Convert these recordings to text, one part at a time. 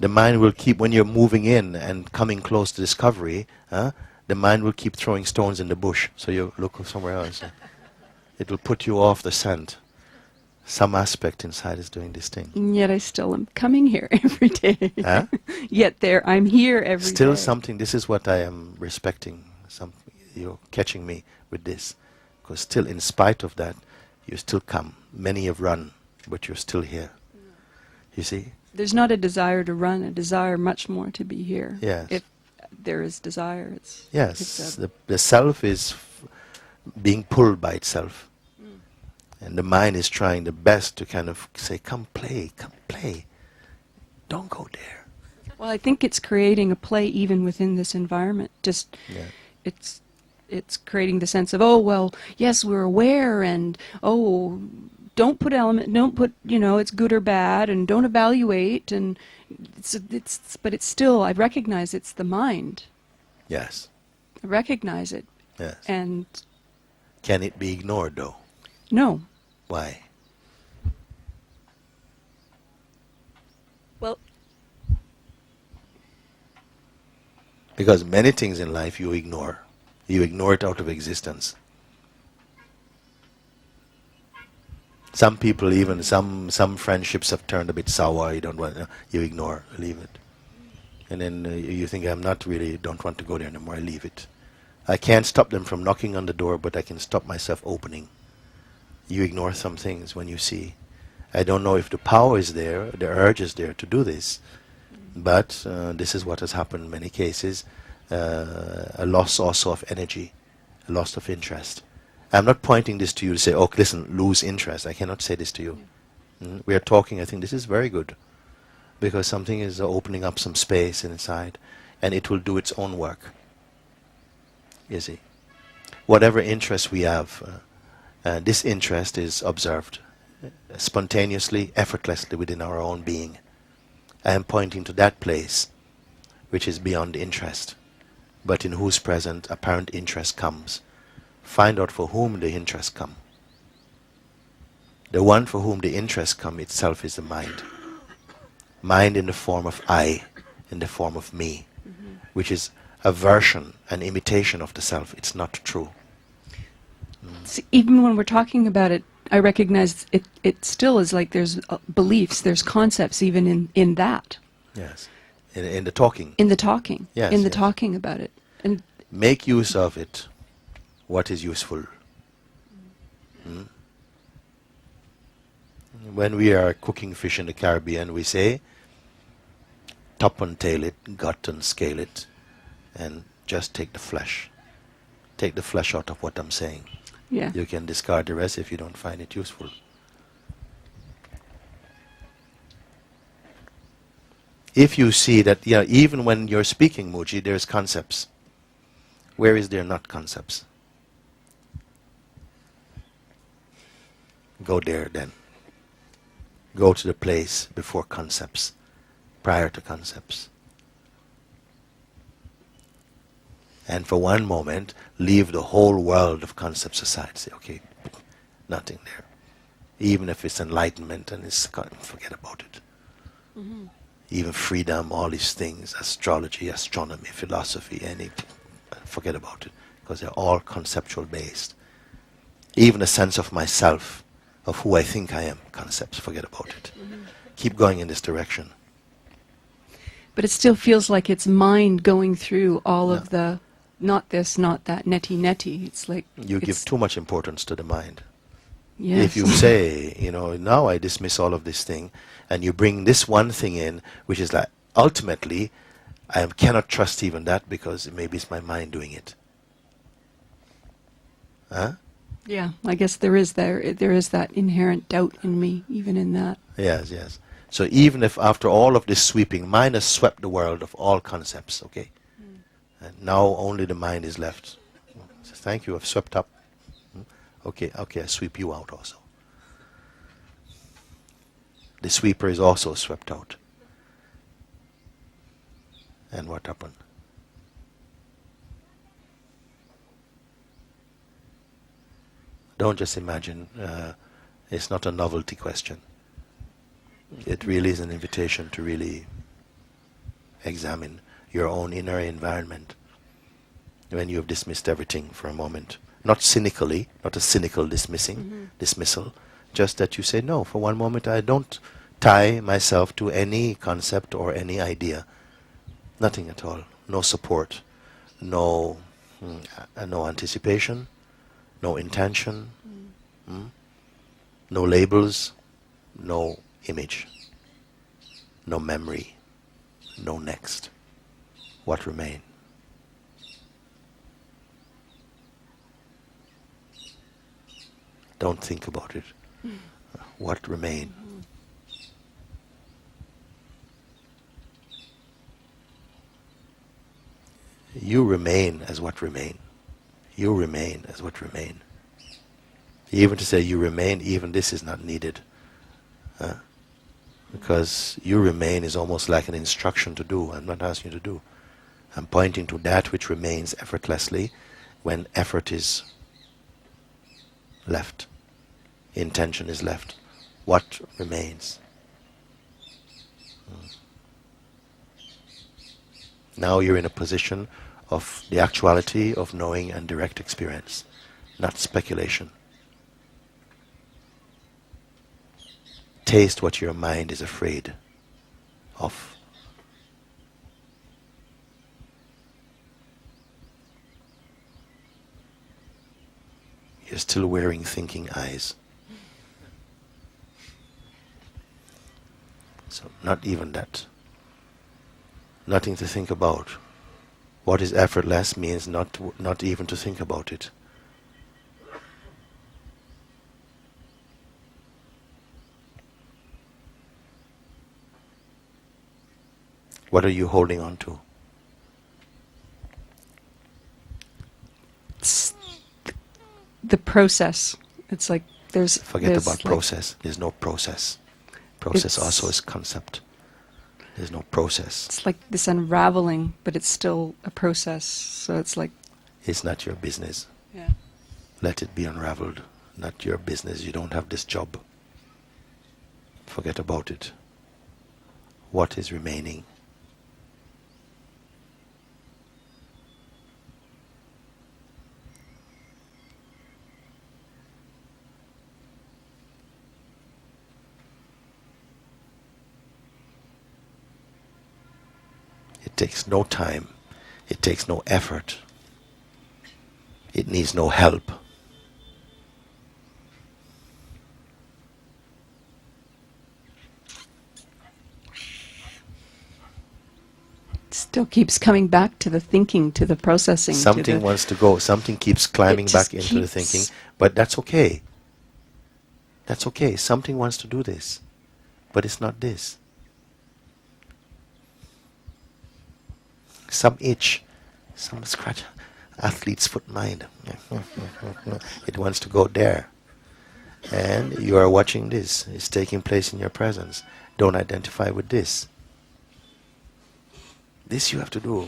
The mind will keep, when you're moving in and coming close to discovery, the mind will keep throwing stones in the bush, so you look somewhere else. It will put you off the scent. Some aspect inside is doing this thing. And yet I still am coming here every day. Huh? Yet I'm here every day. Still something, this is what I am respecting. You're catching me with this. Because still, in spite of that, you still come. Many have run, but you're still here. You see? There's not a desire to run, a desire much more to be here. Yes. If there is desire, it's... Yes, the self is being pulled by itself. And the mind is trying the best to kind of say, come play, don't go there. Well, I think it's creating a play even within this environment. Just, it's creating the sense of, oh, well, yes, we're aware, and, oh, don't put, it's good or bad, and don't evaluate, and but it's still, I recognize it's the mind. Yes. I recognize it. Yes. And... Can it be ignored, though? No. Why? Well... Because many things in life you ignore. You ignore it out of existence. Some people, even some friendships have turned a bit sour. You don't want, you ignore, leave it. And then you think, don't want to go there anymore, I leave it. I can't stop them from knocking on the door, but I can stop myself opening. You ignore some things when you see. I don't know if the power is there, the urge is there to do this, but this is what has happened in many cases. A loss also of energy, a loss of interest. I'm not pointing this to you to say, oh, listen, lose interest. I cannot say this to you. We are talking, I think this is very good, because something is opening up some space inside, and it will do its own work. You see, whatever interest we have, this interest is observed spontaneously, effortlessly within our own being. I am pointing to that place which is beyond interest, but in whose present apparent interest comes. Find out for whom the interest come. The one for whom the interest come itself is the mind. Mind in the form of I, in the form of me, which is a version, an imitation of the self. It's not true. See, even when we're talking about it, I recognize it still is like there's beliefs, there's concepts even in that. Yes. In the talking. In the talking. Yes, in the yes. talking about it. And make use of it, what is useful. When we are cooking fish in the Caribbean, we say, top and tail it, gut and scale it, and just take the flesh. Take the flesh out of what I'm saying. yeah. You can discard the rest if you don't find it useful. If you see that, even when you're speaking, Mooji, there's concepts. Where is there not concepts? Go there then. Go to the place before concepts, prior to concepts. And for one moment, leave the whole world of concepts aside. Say, okay, nothing there. Even if it's enlightenment and forget about it. Even freedom, all these things, astrology, astronomy, philosophy, forget about it. Because they're all conceptual based. Even a sense of myself, of who I think I am, concepts, forget about it. Keep going in this direction. But it still feels like it's mind going through all of the, not this, not that, netty. It's like... You give too much importance to the mind. Yes. If you say, now I dismiss all of this thing, and you bring this one thing in, which is like, ultimately, I cannot trust even that because maybe it's my mind doing it. Huh? Yeah, I guess there is that inherent doubt in me, even in that. Yes, yes. So even if after all of this sweeping, mind has swept the world of all concepts, okay? And now only the mind is left. So thank you, I've swept up. Okay, I sweep you out also. The sweeper is also swept out. And what happened? Don't just imagine. It's not a novelty question. It really is an invitation to really examine your own inner environment when you have dismissed everything for a moment. Not cynically, not a cynical dismissal, just that you say, no, for one moment I don't tie myself to any concept or any idea. Nothing at all. No support. No, no anticipation. No intention. No labels. No image. No memory. No next. What remain? Don't think about it. What remain? You remain as what remain. You remain as what remain. Even to say you remain, even this is not needed. Because you remain is almost like an instruction to do. I'm not asking you to do. I'm pointing to that which remains effortlessly when effort is left. Intention is left. What remains? Now you're in a position of the actuality of knowing and direct experience, not speculation. Taste what your mind is afraid of. You're still wearing thinking eyes. So not even that. Nothing to think about. What is effortless means not even to think about it. What are you holding on to? It's the process. It's like there's... Forget about process. There's no process. Process also is concept. There's no process. It's like this unraveling, but it's still a process. So it's like... It's not your business. Yeah. Let it be unraveled. Not your business. You don't have this job. Forget about it. What is remaining? It takes no time. It takes no effort. It needs no help. It still keeps coming back to the thinking, to the processing. Something wants to go. Something keeps climbing back into the thinking. But that's okay. That's okay. Something wants to do this. But it's not this. Some itch, some scratch, athlete's foot mind. It wants to go there. And you are watching this. It's taking place in your presence. Don't identify with this. This you have to do.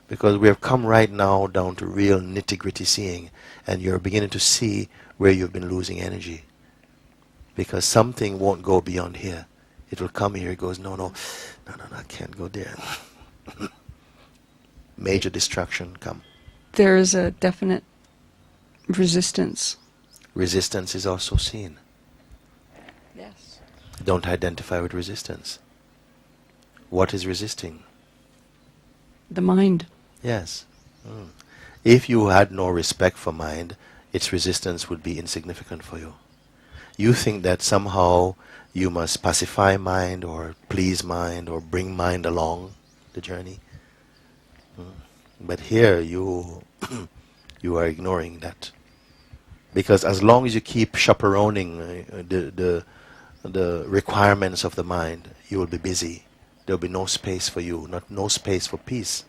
Because we have come right now down to real nitty-gritty seeing. And you're beginning to see where you've been losing energy. Because something won't go beyond here. It will come here. It goes, no, I can't go there. Major distraction come. There is a definite resistance. Resistance is also seen. Yes. Don't identify with resistance. What is resisting? The mind. Yes. If you had no respect for mind, its resistance would be insignificant for you. You think that somehow you must pacify mind or please mind or bring mind along the journey. But here you you are ignoring that. Because as long as you keep chaperoning the requirements of the mind, you will be busy. There will be no space for you, no space for peace.